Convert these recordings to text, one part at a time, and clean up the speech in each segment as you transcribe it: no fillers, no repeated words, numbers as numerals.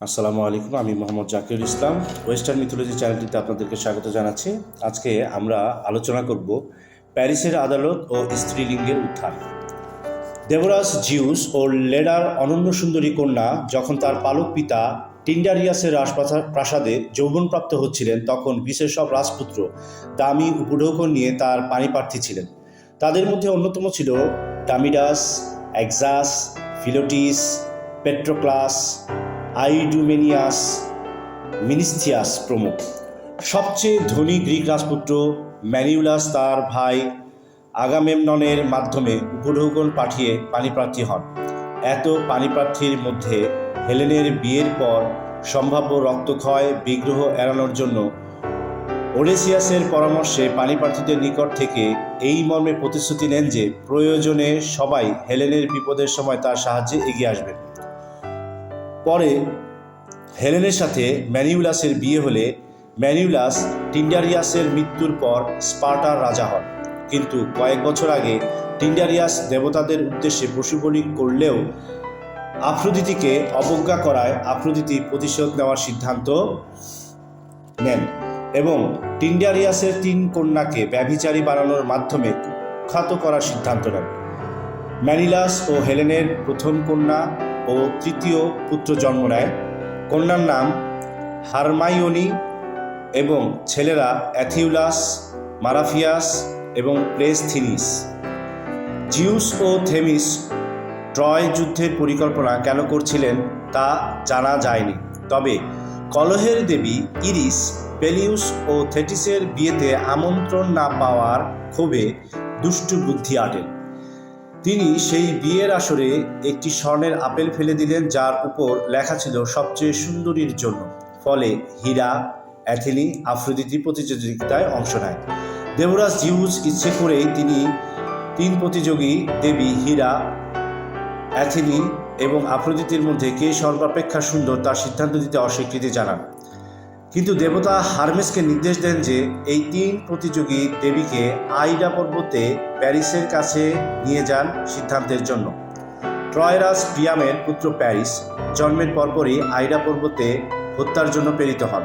আসসালামু আলাইকুম। আমি মোহাম্মদ জাকিরুল ইসলাম। ওয়েস্টার্ন মিথোলজি চ্যানেলটিতে আপনাদেরকে স্বাগত জানাচ্ছি। আজকে আমরা আলোচনা করব প্যারিসের আদালত ও স্ত্রীলিঙ্গের উত্থান। দেবরাজ জিউস ও লেডার অনন্য সুন্দরী কন্যা যখন তার পালক পিতা টিন্ডারিয়াসের রাজপ্রাসাদে যৌবনপ্রাপ্ত হচ্ছিলেন, তখন গ্রিসের সব রাজপুত্র দামি উপঢৌকন নিয়ে তার পাণিপ্রার্থী ছিলেন। তাদের মধ্যে অন্যতম ছিল টামিডাস, এক্সাস, ফিলোটিস, পেট্রোক্লাস, আইডুমেনিয়াস, মিনিস্থিয়াস প্রমুখ। সবচেয়ে ধনী গ্রিক রাজপুত্র ম্যানিউলাস তার ভাই আগামেমননের মাধ্যমে উপঢৌকন পাঠিয়ে পাণিপ্রার্থী হন। এত পাণিপ্রার্থীর মধ্যে হেলেনের বিয়ের পর সম্ভাব্য রক্তক্ষয় বিগ্রহ এড়ানোর জন্য ওডেসিয়াসের পরামর্শে পাণিপ্রার্থীদের নিকট থেকে এই মর্মে প্রতিশ্রুতি নেন যে প্রয়োজনে সবাই হেলেনের বিপদের সময় তার সাহায্যে এগিয়ে আসবেন। পরে হেলেনের সাথে ম্যানিউলাসের বিয়ে হলে ম্যানিউলাস টিন্ডারিয়াসের মৃত্যুর পর স্পার্টার রাজা হন। কিন্তু কয়েক বছর আগে টিন্ডারিয়াস দেবতাদের উদ্দেশ্যে পশু বলি করলেও আফ্রোদিতিকে অবজ্ঞা করায় আফ্রোদিতি প্রতিশোধ নেওয়ার সিদ্ধান্ত নেন এবং টিন্ডারিয়াসের 3 কন্যাকে ব্যভিচারী বানানোর মাধ্যমে কুখ্যাত করার সিদ্ধান্ত নেন। ম্যানিলাস ও হেলেনের প্রথম কন্যা ও তৃতীয় পুত্র জন্ম নেয়। কন্যার নাম হারমাইওনি এবং ছেলেরা অ্যাথিউলাস, মারাফিয়াস এবং প্লেসথিনিস। জিউস ও থেমিস ট্রয় যুদ্ধের পরিকল্পনা কেন করছিলেন তা জানা যায়নি। তবে কলহের দেবী ইরিস পেলিউস ও থেটিসের বিয়েতে আমন্ত্রণ না পাওয়ার ক্ষোভে দুষ্টু বুদ্ধি আটেন। তিনি সেই বিয়ের আসরে একটি স্বর্ণের আপেল ফেলে দিলেন, যার উপর লেখা ছিল সবচেয়ে সুন্দরীর জন্য। ফলে হীরা, অ্যাথেনি, আফ্রোদিতি প্রতিযোগিতায় অংশ নেয়। দেবরাজ জিউস ইচ্ছে করেই তিনি 3 প্রতিযোগী দেবী হীরা, অ্যাথেনি এবং আফ্রোদিতির মধ্যে কে সর্বাপেক্ষা সুন্দর তার সিদ্ধান্ত দিতে অস্বীকৃতি জানান। কিন্তু দেবতা হারমেসকে নির্দেশ দেন যে এই 3 প্রতিযোগী দেবীকে আইডা পর্বতে প্যারিসের কাছে নিয়ে যান সিদ্ধান্তের জন্য। ট্রয়রাজ প্রিয়ামের পুত্র প্যারিস জন্মের পরপরই আইডা পর্বতে হত্যার জন্য প্রেরিত হন।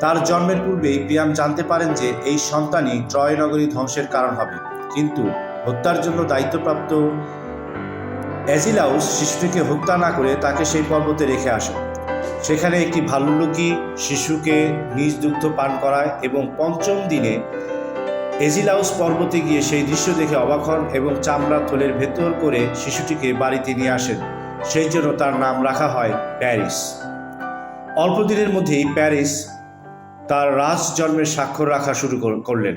তার জন্মের পূর্বেই প্রিয়াম জানতে পারেন যে এই সন্তানই ট্রয় নগরী ধ্বংসের কারণ হবে। কিন্তু হত্যার জন্য দায়িত্বপ্রাপ্ত অ্যাজিলাউস শিশুটিকে হত্যা না করে তাকে সেই পর্বতে রেখে আসেন। সেখানে একটি ভাল্লুকি শিশুকে নিজ দুগ্ধ পান করায় এবং 5ম দিনে এজিলাউস পর্বতে গিয়ে সেই দৃশ্য দেখে অবাক হন এবং চামড়া থলের ভেতর করে শিশুটিকে বাড়িতে নিয়ে আসেন। সেই জন্য তার নাম রাখা হয় প্যারিস। অল্প দিনের মধ্যেই প্যারিস তার রাজ জন্মের স্বাক্ষর রাখা শুরু করলেন।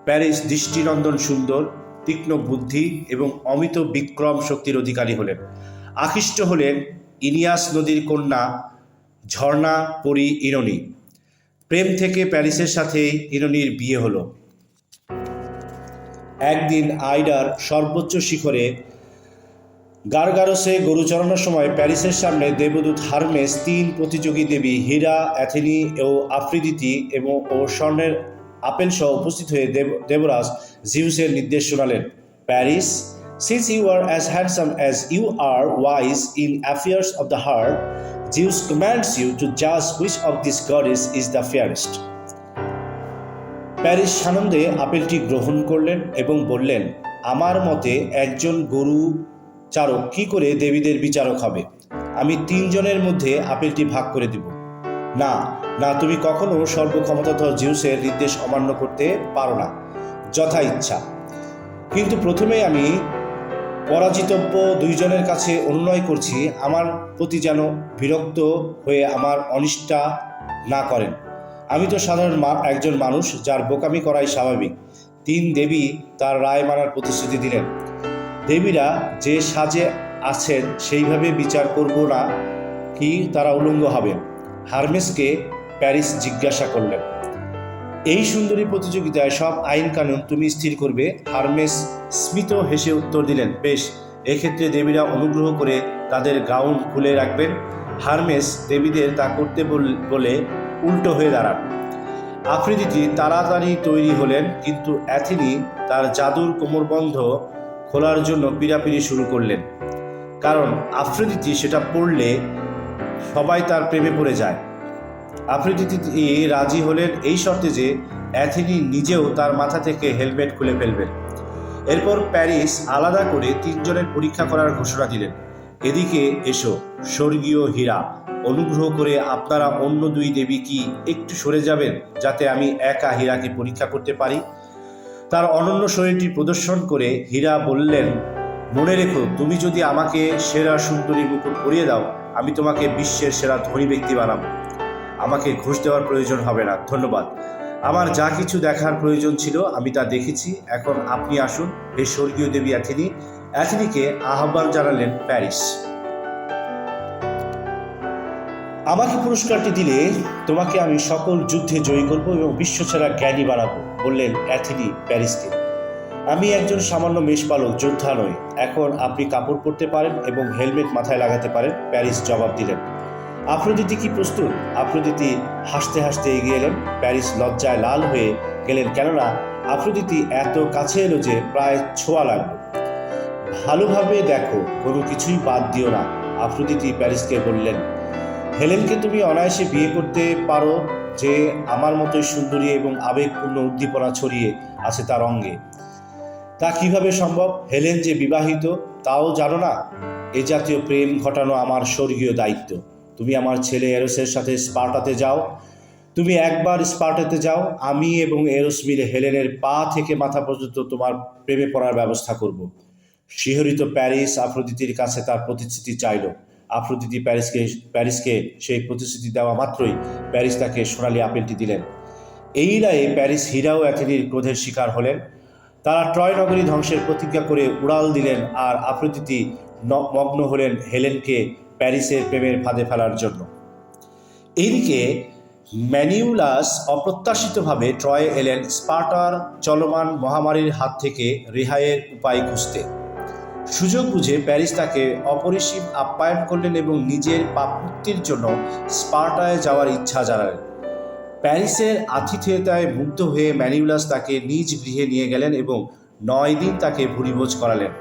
প্যারিস দৃষ্টিনন্দন সুন্দর, তীক্ষ্ণ বুদ্ধি এবং অমিত বিক্রম শক্তির অধিকারী হলেন। আকৃষ্ট হলেন ইনিয়াস নদীর কন্যা ঝর্ণা পরী ইরনি। প্রেম থেকে প্যারিসের সাথে ইরনির বিয়ে হলো। একদিন আইডার সর্বোচ্চ শিখরে গারগারোসে গরু চড়ানোর সময় প্যারিসের সামনে দেবদূত হারমেস 3 প্রতিযোগী দেবী হীরা, অ্যাথেনি ও আফ্রোদিতি ও স্বর্ণের আপেল সহ উপস্থিত হয়ে দেবরাজ জিউসের নির্দেশ শোনালেন। Paris, since you are as handsome as you are wise in affairs of the heart, Zeus commands you to judge which of these goddess is the fairest. Paris সানন্দে আপেলটি গ্রহণ করলেন এবং বললেন, আমার মতে একজন গরু চারক কি করে দেবীদের বিচারক হবে? আমি 3 জনের মধ্যে আপেলটি ভাগ করে দিব। না না, তুমি কখনো সর্বক্ষমতাধর জিউসের নির্দেশ অমান্য করতে পারো না। যথা ইচ্ছা। কিন্তু প্রথমেই আমি পরাজিতব্য 2 জনের কাছে অনুনয় করছি, আমার প্রতি যেন বিরক্ত হয়ে আমার অনিষ্টা না করেন। আমি তো সাধারণ একজন মানুষ, যার বোকামি করাই স্বাভাবিক। 3 দেবী তার রায় মানার প্রতিশ্রুতি দিলেন। দেবীরা যে সাজে আছেন সেইভাবে বিচার করব না কি তারা উলঙ্গ হবেন? হারমেসকে প্যারিস জিজ্ঞাসা করলেন। এই সুন্দরী প্রতিযোগিতায় সব আইন কানুন তুমি স্থির করবে? হারমেস স্মিত হেসে উত্তর দিলেন, বেশ, এক্ষেত্রে দেবীরা অনুগ্রহ করে তাদের গাউন খুলে রাখবেন। হারমেস দেবীদের তা করতে বলে উল্টো হয়ে দাঁড়ান। আফ্রোদিতি তাড়াতাড়ি তৈরি হলেন, কিন্তু অ্যাথেনি তার জাদুর কোমরবন্ধ খোলার জন্য পীড়াপিড়ি শুরু করলেন, কারণ আফ্রোদিতি সেটা পড়লে সবাই তার প্রেমে পড়ে যায়। আফ্রোদিতি রাজি হলেন এই শর্তে যে অ্যাথেনি নিজেও তার মাথা থেকে হেলমেট খুলে ফেলবেন। এরপর প্যারিস আলাদা করে 3 জনের পরীক্ষা করার ঘোষণা দিলেন। এদিকে এসো স্বর্গীয় হীরা, অনুগ্রহ করে আপনারা অন্য 2 দেবী কি একটু সরে যাবেন, যাতে আমি একা হীরাকে পরীক্ষা করতে পারি। তার অনন্য শরীরটি প্রদর্শন করে হীরা বললেন, মনে রেখো, তুমি যদি আমাকে সেরা সুন্দরী মুকুট পরিয়ে দাও, আমি তোমাকে বিশ্বের সেরা ধনী ব্যক্তি বানাবো। আমাকে ঘুষ দেওয়ার প্রয়োজন হবে না, ধন্যবাদ। আমার যা কিছু দেখার প্রয়োজন ছিল আমি তা দেখেছি। এখন আপনি আসুন। হে স্বর্গীয় দেবী অ্যাথেনি। অ্যাথেনিকে আহ্বান জানালেন প্যারিস। আমাকে পুরস্কারটি দিলে তোমাকে আমি সকল যুদ্ধে জয়ী করব এবং বিশ্বসেরা জ্ঞানী বানাবো, বললেন অ্যাথেনি প্যারিসকে। আমি একজন সামান্য মেষপালক, যোদ্ধা নই। এখন আপনি কাপড় পরতে পারেন এবং হেলমেট মাথায় লাগাতে পারেন, প্যারিস জবাব দিলেন। আফ্রোদিতি কি প্রস্তুত? আফ্রোদিতি হাসতে হাসতে এগিয়ে এলেন। প্যারিস লজ্জায় লাল হয়ে গেলেন, কেননা আফ্রোদিতি এত কাছে এলো যে প্রায় ছোঁয়া লাগলো। ভালোভাবে দেখো, কোনো কিছুই বাদ দিও না, আফ্রোদিতি প্যারিসকে বললেন। হেলেনকে তুমি অনায়াসে বিয়ে করতে পারো, যে আমার মতোই সুন্দরী এবং আবেগপূর্ণ উদ্দীপনা ছড়িয়ে আছে তার অঙ্গে। তা কিভাবে সম্ভব? হেলেন যে বিবাহিত, তাও জানো না? এ জাতীয় প্রেম ঘটানো আমার স্বর্গীয় দায়িত্ব। তুমি আমার ছেলে এরোসের সাথে স্পার্টাতে যাও। তুমি একবার স্পার্টাতে যাও, আমি এবং এরোস মিলে হেলেনের পা থেকে মাথা পর্যন্ত তোমার প্রেমে পড়ার ব্যবস্থা করব। শিহরিত প্যারিস আফ্রোদিতির কাছে তার প্রতিশ্রুতি চাইল। আফ্রোদিতি প্যারিসকে সেই প্রতিশ্রুতি দেওয়া মাত্রই প্যারিস তাকে সোনালি আপেলটি দিলেন। এই রায়ে প্যারিস হীরা ও অ্যাথেনির ক্রোধের শিকার হলেন। তারা ট্রয় নগরী ধ্বংসের প্রতিজ্ঞা করে উড়াল দিলেন, আর আফ্রোদিতি মগ্ন হলেন হেলেনকে প্যারিসের প্রেমের ফাঁদে ফেলার জন্য। এইদিকে ম্যানিউলাস অপ্রত্যাশিতভাবে ট্রয়ে এলেন স্পার্টার চলমান মহামারীর হাত থেকে রেহাইয়ের উপায় খুঁজতে। সুযোগ বুঝে প্যারিস তাকে অপরিসীম আপ্যায়ন করলেন এবং নিজের পাপমুক্তির জন্য স্পার্টায় যাওয়ার ইচ্ছা জানালেন। প্যারিসের আতিথেয়তায় মুগ্ধ হয়ে ম্যানিউলাস তাকে নিজ গৃহে নিয়ে গেলেন এবং 9 দিন তাকে ভুরিভোজ করালেন।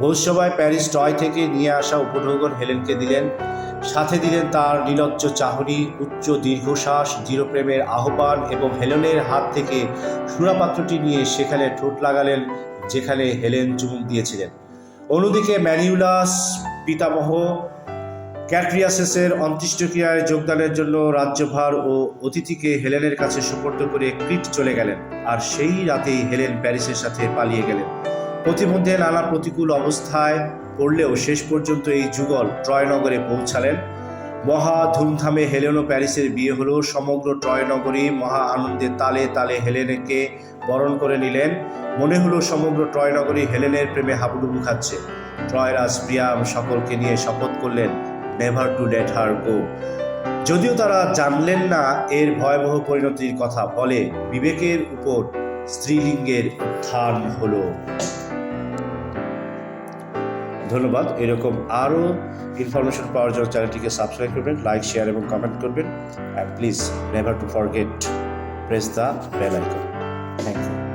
ভোজসভায় প্যারিস ট্রয় থেকে নিয়ে আসা উপঢৌকন হেলেনকে দিলেন। সাথে দিলেন তার নির্লজ্জ চাহনি, উচ্চ দীর্ঘশ্বাস, দৃঢ়প্রেমের আহ্বান এবং হেলেনের হাত থেকে সুরাপাত্রটি নিয়ে সেখানে ঠোঁট লাগালেন যেখানে হেলেন চুমুক দিয়েছিলেন। অন্যদিকে ম্যানিউলাস পিতামহ ক্যাট্রিয়াসেসের অন্ত্যেষ্টিক্রিয়ায় যোগদানের জন্য রাজ্যভার ও অতিথিকে হেলেনের কাছে সুপর্দ করে ক্রিট চলে গেলেন, আর সেই রাতেই হেলেন প্যারিসের সাথে পালিয়ে গেলেন। পথিমধ্যে নানা প্রতিকূল অবস্থায় পড়লেও শেষ পর্যন্ত এই যুগল ট্রয় নগরে পৌঁছালেন। মহা ধুমধামে হেলেন ও প্যারিসের বিয়ে হলো। সমগ্র ট্রয় নগরী মহা আনন্দে তালে তালে হেলেনকে বরণ করে নিলেন। মনে হলো সমগ্র ট্রয় নগরী হেলেনের প্রেমে হাবুডুবু খাচ্ছে। ট্রয় রাজ প্রিয়াম সকলকে নিয়ে শপথ করলেন, নেভার টু লেট হার গো। যদিও তারা জানলেন না এর ভয়াবহ পরিণতির কথা, ফলে বিবেকের উপর স্ত্রীলিঙ্গের উত্থান হলো। ধন্যবাদ। এরকম আরও ইনফরমেশন পাওয়ার জন্য চ্যানেলটিকে সাবস্ক্রাইব করবেন, লাইক, শেয়ার এবং কমেন্ট করবেন। And please never to forget press the bell icon. Thank you.